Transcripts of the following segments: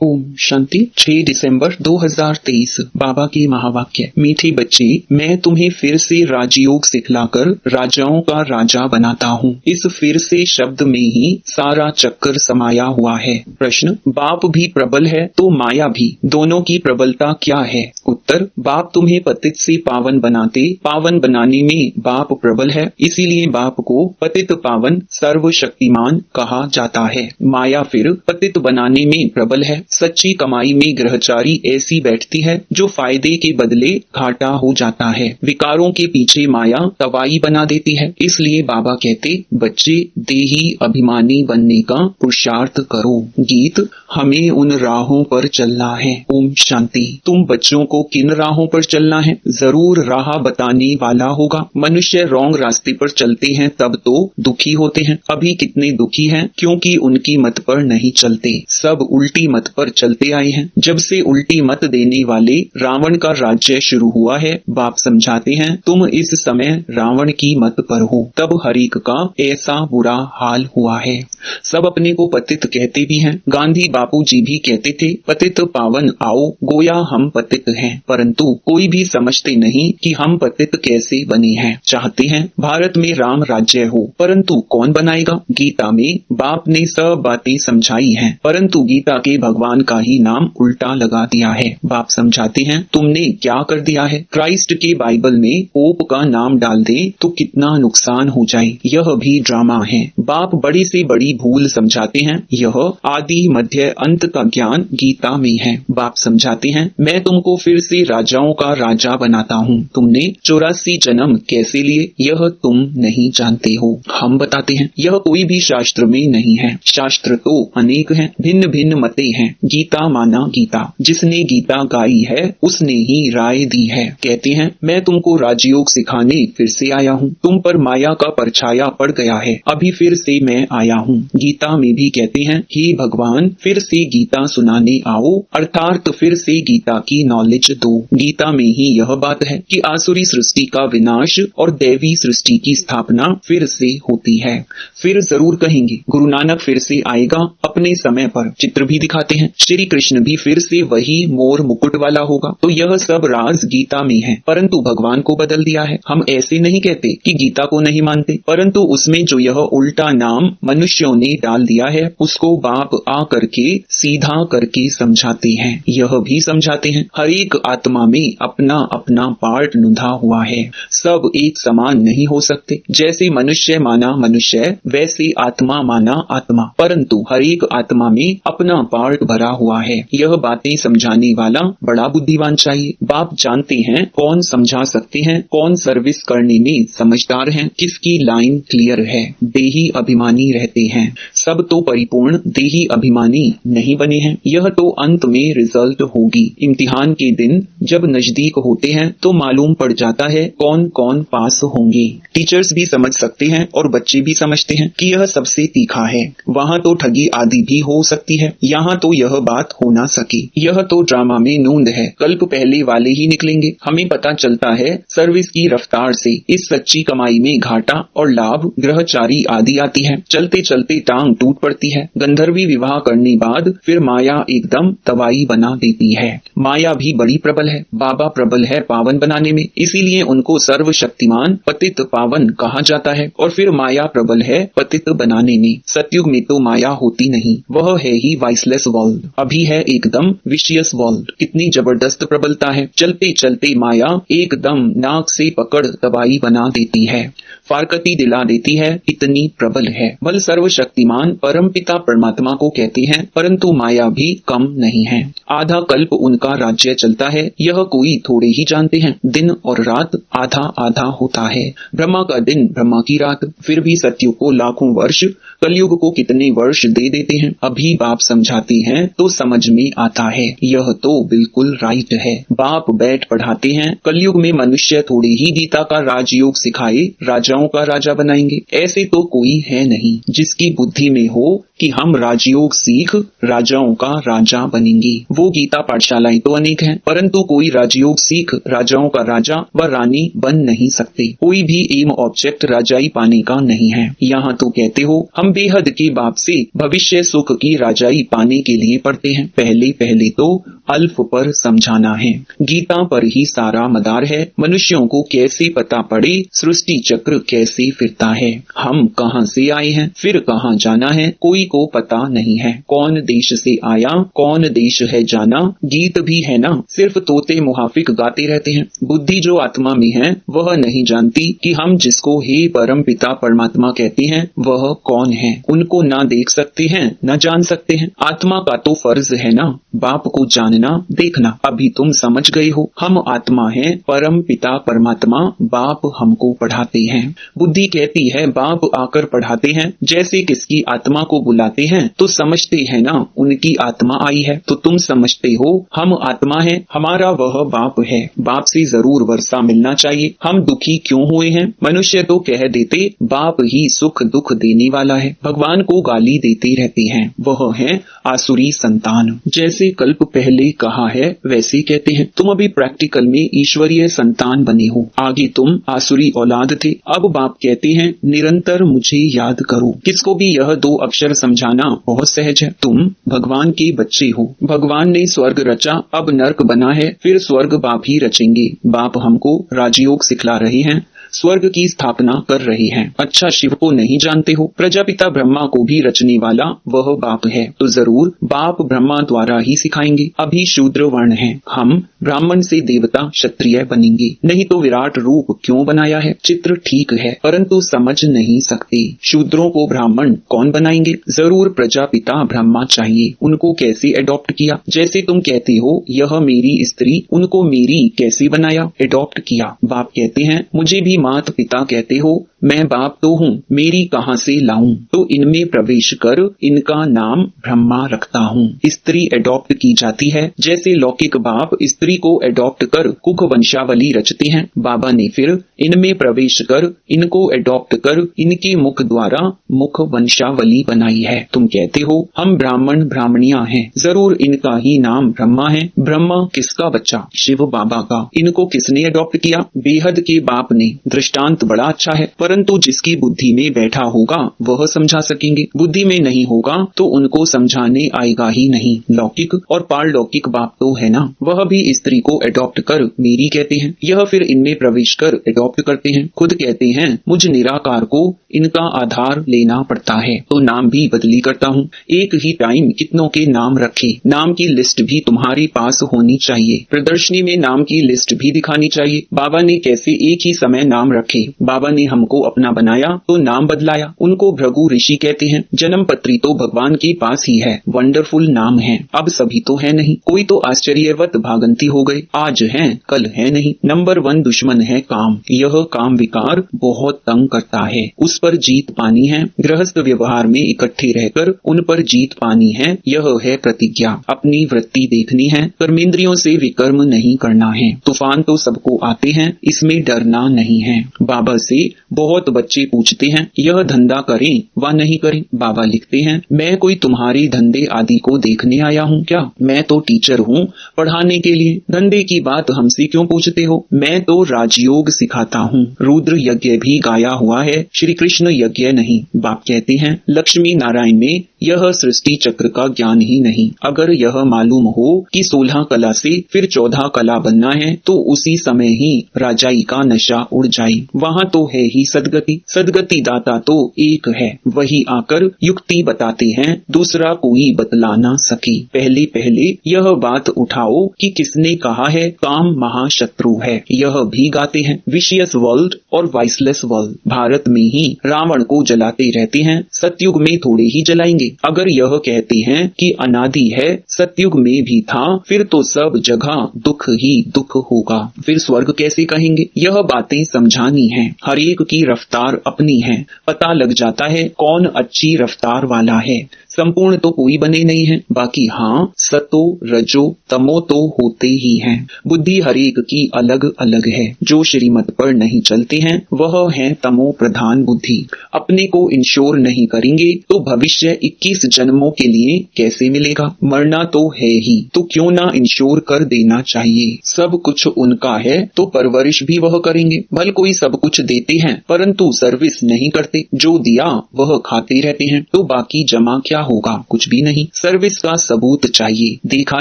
ओम शांति। 6 दिसंबर 2023 बाबा के महावाक्य। मीठे बच्चे, मैं तुम्हें फिर से राजयोग सिखलाकर राजाओं का राजा बनाता हूँ। इस फिर से शब्द में ही सारा चक्कर समाया हुआ है। प्रश्न, बाप भी प्रबल है तो माया भी, दोनों की प्रबलता क्या है? उत्तर, बाप तुम्हें पतित से पावन बनाते, पावन बनाने में बाप प्रबल है, इसीलिए बाप को पतित पावन सर्वशक्तिमान कहा जाता है। माया फिर पतित बनाने में प्रबल है। सच्ची कमाई में ग्रहचारी ऐसी बैठती है जो फायदे के बदले घाटा हो जाता है। विकारों के पीछे माया तवाई बना देती है। इसलिए बाबा कहते, बच्चे देही अभिमानी बनने का पुरुषार्थ करो। गीत, हमें उन राहों पर चलना है। ओम शांति। तुम बच्चों को किन राहों पर चलना है? जरूर राह बताने वाला होगा। मनुष्य रॉन्ग रास्ते पर चलते हैं तब तो दुखी होते हैं। अभी कितने दुखी हैं? क्योंकि उनकी मत पर नहीं चलते, सब उल्टी मत पर चलते आए हैं। जब से उल्टी मत देने वाले रावण का राज्य शुरू हुआ है, बाप समझाते हैं, तुम इस समय रावण की मत पर हो, तब हरेक का ऐसा बुरा हाल हुआ है। सब अपने को पतित कहते भी हैं। गांधी बापू जी भी कहते थे, पतित पावन आओ, गोया हम पतित हैं। परंतु कोई भी समझते नहीं कि हम पतित कैसे बने हैं। चाहते हैं भारत में राम राज्य हो, परंतु कौन बनाएगा? गीता में बाप ने सब बातें समझाई हैं, परंतु गीता के भगवान का ही नाम उल्टा लगा दिया है। बाप समझाते हैं, तुमने क्या कर दिया है? क्राइस्ट के बाइबल में पोप का नाम डाल दे तो कितना नुकसान हो जाए। यह भी ड्रामा है। बाप बड़ी से बड़ी भूल समझाते हैं। यह आदि मध्य अंत का ज्ञान गीता में है। बाप समझाते हैं, मैं तुमको फिर से राजाओं का राजा बनाता हूँ। तुमने 84 जन्म कैसे लिए यह तुम नहीं जानते हो। हम बताते हैं, यह कोई भी शास्त्र में नहीं है। शास्त्र तो अनेक हैं, भिन्न भिन्न मतें हैं। गीता माना गीता, जिसने गीता गाई है उसने ही राय दी है। कहते हैं, मैं तुमको राजयोग सिखाने फिर से आया हूँ। तुम पर माया का परछाया पड़ गया है, अभी फिर से मैं आया हूँ। गीता में भी कहते हैं, हे भगवान फिर से गीता सुनाने आओ, अर्थात फिर से गीता की नॉलेज दो। गीता में ही यह बात है कि आसुरी सृष्टि का विनाश और दैवी सृष्टि की स्थापना फिर से होती है। फिर जरूर कहेंगे, गुरु नानक फिर से आएगा अपने समय पर। चित्र भी दिखाते हैं, श्री कृष्ण भी फिर से वही मोर मुकुट वाला होगा। तो यह सब राज गीता में है, परंतु भगवान को बदल दिया है। हम ऐसे नहीं कहते कि गीता को नहीं मानते, परंतु उसमें जो यह उल्टा नाम मनुष्यों ने डाल दिया है उसको बाप आ करके सीधा करके समझाते हैं। यह भी समझाते हैं, हर एक आत्मा में अपना अपना पार्ट नुधा हुआ है। सब एक समान नहीं हो सकते। जैसे मनुष्य माना मनुष्य, वैसे आत्मा माना आत्मा, परंतु हर एक आत्मा में अपना पार्ट भरा हुआ है। यह बातें समझाने वाला बड़ा बुद्धिमान चाहिए। बाप जानते हैं कौन समझा सकते हैं, कौन सर्विस करने में समझदार हैं, किसकी लाइन क्लियर है। देही अभिमानी रहते हैं, सब तो परिपूर्ण देही अभिमानी नहीं बने हैं। यह तो अंत में रिजल्ट होगी। इम्तिहान के दिन जब नजदीक होते हैं तो मालूम पड़ जाता है कौन कौन पास होंगे। टीचर्स भी समझ सकते हैं और बच्चे भी समझते हैं कि यह सबसे तीखा है। वहाँ तो ठगी आदि भी हो सकती है, यहाँ तो यह बात हो ना सकी। यह तो ड्रामा में नूंद है, कल्प पहले वाले ही निकलेंगे। हमें पता चलता है सर्विस की रफ्तार से। इस सच्ची कमाई में घाटा और लाभ ग्रहचारी आदि आती है। चलते चलते टांग टूट पड़ती है। गंधर्वी विवाह करने बाद फिर माया एकदम तबाही बना देती है। माया भी बड़ी प्रबल है। बाबा प्रबल है पावन बनाने में, इसीलिए उनको सर्वशक्तिमान पतित पावन कहा जाता है। और फिर माया प्रबल है पतित बनाने में। सतयुग में तो माया होती नहीं, वह है ही वाइसलेस वर्ल्ड। अभी है एकदम विशियस वर्ल्ड। कितनी जबरदस्त प्रबलता है। चलते चलते माया एकदम नाक से पकड़ तबाही बना देती है, फारकती दिला देती है, इतनी प्रबल है। बल सर्वशक्तिमान परमपिता परमात्मा को कहते हैं, परंतु माया भी कम नहीं है। आधा कल्प उनका राज्य चलता है, यह कोई थोड़े ही जानते हैं। दिन और रात आधा आधा होता है। ब्रह्मा का दिन ब्रह्मा की रात। फिर भी सत्युग को लाखों वर्ष, कलयुग को कितने वर्ष दे देते हैं। अभी बाप समझाते हैं तो समझ में आता है। यह तो बिल्कुल राइट है। बाप बैठ पढ़ाते हैं, कलयुग में मनुष्य थोड़े ही गीता का राजयोग सिखाए राजाओं राजाओं का राजा बनाएंगे। ऐसे तो कोई है नहीं जिसकी बुद्धि में हो कि हम राजयोग सीख राजाओं का राजा बनेंगे। वो गीता पाठशालाएं तो अनेक हैं, परंतु कोई राजयोग सीख राजाओं का राजा व रानी बन नहीं सकते। कोई भी एम ऑब्जेक्ट राजाई पाने का नहीं है। यहाँ तो कहते हो हम बेहद के बाप से भविष्य सुख की राजाई पाने के लिए पढ़ते हैं। पहले पहले तो अल्फ पर समझाना है। गीता पर ही सारा मदार है। मनुष्यों को कैसे पता पड़े सृष्टि चक्र कैसे फिरता है, हम कहाँ से आए हैं, फिर कहाँ जाना है, कोई को पता नहीं है। कौन देश से आया कौन देश है जाना, गीत भी है ना, सिर्फ तोते मुहाफिक गाते रहते हैं। बुद्धि जो आत्मा में है वह नहीं जानती कि हम जिसको हे परम पिता परमात्मा कहते हैं वह कौन है। उनको ना देख सकते हैं न जान सकते हैं। आत्मा का तो फर्ज है ना बाप को जानना देखना। अभी तुम समझ गए हो हम आत्मा हैं, परम पिता परमात्मा बाप हमको पढ़ाते हैं। बुद्धि कहती है बाप आकर पढ़ाते हैं। जैसे किसकी आत्मा को बुलाते हैं तो समझते हैं ना उनकी आत्मा आई है, तो तुम समझते हो हम आत्मा हैं, हमारा वह बाप है। बाप से जरूर वर्षा मिलना चाहिए। हम दुखी क्यों हुए हैं? मनुष्य तो कह देते बाप ही सुख दुख देने वाला है, भगवान को गाली देते रहते हैं। वह है आसुरी संतान। जैसे कल्प पहले कहा है वैसे कहते हैं। तुम अभी प्रैक्टिकल में ईश्वरीय संतान बने हो, आगे तुम आसुरी औलाद थे। अब बाप कहते हैं निरंतर मुझे याद करो। किसको भी यह दो अक्षर समझाना बहुत सहज है। तुम भगवान के बच्चे हो। भगवान ने स्वर्ग रचा, अब नर्क बना है, फिर स्वर्ग बाप ही रचेंगे। बाप हमको राजयोग सिखला रहे हैं, स्वर्ग की स्थापना कर रहे हैं। अच्छा शिव को नहीं जानते हो? प्रजापिता ब्रह्मा को भी रचने वाला वह बाप है, तो जरूर बाप ब्रह्मा द्वारा ही सिखाएंगे। अभी शूद्र वर्ण है, हम ब्राह्मण से देवता क्षत्रिय बनेंगे। नहीं तो विराट रूप क्यों बनाया है? चित्र ठीक है परंतु समझ नहीं सकते। शूद्रों को ब्राह्मण कौन बनाएंगे? जरूर प्रजापिता ब्रह्मा चाहिए। उनको कैसे एडॉप्ट किया? जैसे तुम कहते हो यह मेरी स्त्री, उनको मेरी कैसे बनाया? एडॉप्ट किया। बाप कहते हैं मुझे भी मात पिता कहते हो, मैं बाप तो हूँ, मेरी कहाँ से लाऊं? तो इनमें प्रवेश कर इनका नाम ब्रह्मा रखता हूँ। स्त्री एडॉप्ट की जाती है। जैसे लौकिक बाप स्त्री को एडॉप्ट कर कुख वंशावली रचते हैं, बाबा ने फिर इनमें प्रवेश कर इनको एडॉप्ट कर इनके मुख द्वारा मुख वंशावली बनाई है। तुम कहते हो हम ब्राह्मण ब्राह्मणियां हैं, जरूर इनका ही नाम ब्रह्मा है। ब्रह्मा किसका बच्चा? शिव बाबा का। इनको किसने एडॉप्ट किया? बेहद के बाप ने। दृष्टांत बड़ा अच्छा है, परंतु जिसकी बुद्धि में बैठा होगा वह समझा सकेंगे। बुद्धि में नहीं होगा तो उनको समझाने आएगा ही नहीं। लौकिक और पारलौकिक बाप तो है ना, वह भी स्त्री को एडॉप्ट कर मेरी कहते हैं। यह फिर इनमें प्रवेश कर एडॉप्ट करते हैं। खुद कहते हैं मुझ निराकार को इनका आधार लेना पड़ता है, तो नाम भी बदली करता हूँ। एक ही टाइम कितनों के नाम रखे, नाम की लिस्ट भी तुम्हारे पास होनी चाहिए। प्रदर्शनी में नाम की लिस्ट भी दिखानी चाहिए। बाबा ने कैसे एक ही समय नाम रखे? बाबा ने हमको अपना बनाया तो नाम बदलाया। उनको भृगु ऋषि कहते हैं। जन्म पत्री तो भगवान के पास ही है, वंडरफुल नाम है। अब सभी तो है नहीं, कोई तो आश्चर्यवत भागंती हो गए। आज है कल है नहीं। नंबर 1 दुश्मन है काम। यह काम विकार बहुत तंग करता है, उस पर जीत पानी है। गृहस्थ व्यवहार में इकट्ठे रहकर उन पर जीत पानी है। यह है प्रतिज्ञा। अपनी वृत्ति देखनी है, कर्मेंद्रियों से विकर्म नहीं करना है। तूफान तो सबको आते हैं, इसमें डरना नहीं है। बाबा से बहुत बच्चे पूछते हैं यह धंधा करें व नहीं करें? बाबा लिखते हैं मैं कोई तुम्हारी धंधे आदि को देखने आया हूँ क्या? मैं तो टीचर हूँ पढ़ाने के लिए। धंधे की बात हमसे क्यों पूछते हो? मैं तो राजयोग सिखाता हूँ। रुद्र यज्ञ भी गाया हुआ है, श्री कृष्ण यज्ञ नहीं। बाप कहते हैं लक्ष्मी नारायण में यह सृष्टि चक्र का ज्ञान ही नहीं। अगर यह मालूम हो कि 16 कला से फिर 14 कला बनना है तो उसी समय ही राजाई का नशा उड़ जाए। वहाँ तो है ही सदगति। सदगति दाता तो एक है, वही आकर युक्ति बताते हैं, दूसरा कोई बतला ना सके। पहले पहले यह बात उठाओ कि किसने कहा है काम महाशत्रु है। यह भी गाते हैं विशियस वर्ल्ड और वाइसलेस वर्ल्ड। भारत में ही रावण को जलाते रहते हैं, सतयुग में थोड़े ही जलाएंगे। अगर यह कहते हैं कि अनादि है, सतयुग में भी था, फिर तो सब जगह दुख ही दुख होगा। फिर स्वर्ग कैसे कहेंगे? यह बातें समझानी है। हर एक की रफ्तार अपनी है, पता लग जाता है कौन अच्छी रफ्तार वाला है। संपूर्ण तो कोई बने नहीं है, बाकी हाँ सतो रजो तमो तो होते ही हैं। बुद्धि हर एक की अलग अलग है। जो श्रीमत पर नहीं चलते हैं वह है तमो प्रधान बुद्धि। अपने को इंश्योर नहीं करेंगे तो भविष्य 21 जन्मों के लिए कैसे मिलेगा? मरना तो है ही, तो क्यों ना इंश्योर कर देना चाहिए। सब कुछ उनका है तो परवरिश भी वह करेंगे। भल कोई सब कुछ देते हैं परंतु सर्विस नहीं करते, जो दिया वह खाते रहते हैं, तो बाकी जमा क्या होगा? कुछ भी नहीं। सर्विस का सबूत चाहिए। देखा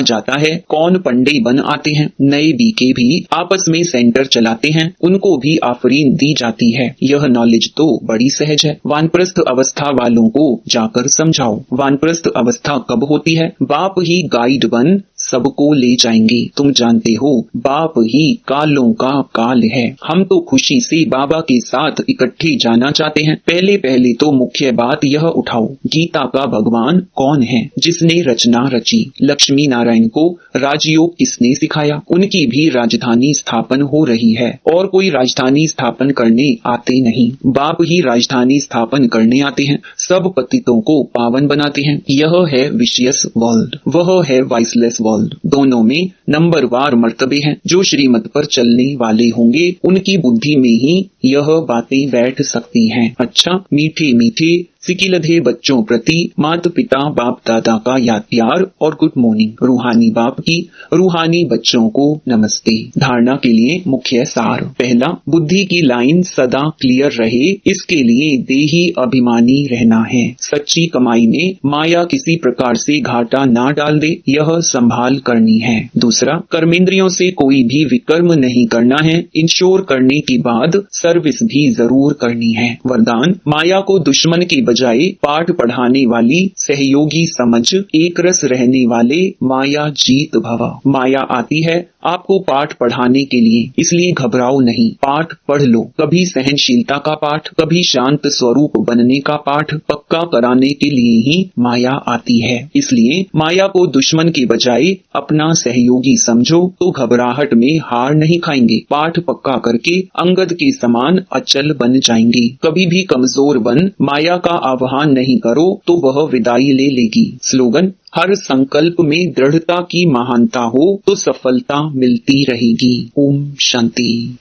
जाता है कौन पंडे बन आते हैं। नए बीके भी आपस में सेंटर चलाते हैं, उनको भी आफरीन दी जाती है। यह नॉलेज तो बड़ी सहज है। वानप्रस्थ अवस्था वालों को जाकर समझाओ। वानप्रस्थ अवस्था कब होती है? बाप ही गाइड बन सबको ले जाएंगे। तुम जानते हो बाप ही कालों का काल है। हम तो खुशी से बाबा के साथ इकट्ठे जाना चाहते हैं। पहले पहले तो मुख्य बात यह उठाओ, गीता का भगवान कौन है? जिसने रचना रची। लक्ष्मी नारायण को राजयोग किसने सिखाया? उनकी भी राजधानी स्थापन हो रही है और कोई राजधानी स्थापन करने आते नहीं, बाप ही राजधानी स्थापन करने आते हैं। सब पतितों को पावन बनाते हैं। यह है विशियस वर्ल्ड, वह है वाइसलेस वर्ल्ड। दोनों में नंबरवार मर्तबे हैं। जो श्रीमत पर चलने वाले होंगे उनकी बुद्धि में ही यह बातें बैठ सकती हैं। अच्छा, मीठे मीठे सिकिलधे बच्चों प्रति माता पिता बाप दादा का याद प्यार और गुड मॉर्निंग। रूहानी बाप की रूहानी बच्चों को नमस्ते। धारणा के लिए मुख्य सार। पहला, बुद्धि की लाइन सदा क्लियर रहे, इसके लिए देही अभिमानी रहना है। सच्ची कमाई में माया किसी प्रकार से घाटा ना डाल दे, यह संभाल करनी है। दूसरा, कर्मेंद्रियों से कोई भी विकर्म नहीं करना है। इंश्योर करने के बाद सर्विस भी जरूर करनी है। वरदान, माया को दुश्मन के बजाय पाठ पढ़ाने वाली सहयोगी समझ, एक रस रहने वाले माया जीत भव। माया आती है आपको पाठ पढ़ाने के लिए, इसलिए घबराओ नहीं, पाठ पढ़ लो। कभी सहनशीलता का पाठ, कभी शांत स्वरूप बनने का पाठ पक्का कराने के लिए ही माया आती है। इसलिए माया को दुश्मन के बजाय अपना सहयोगी समझो तो घबराहट में हार नहीं खाएंगे। पाठ पक्का करके अंगद के समान अचल बन जाएंगे। कभी भी कमजोर बन माया का आह्वान नहीं करो तो वह विदाई ले लेगी। स्लोगन, हर संकल्प में दृढ़ता की महानता हो तो सफलता मिलती रहेगी। ओम शांति।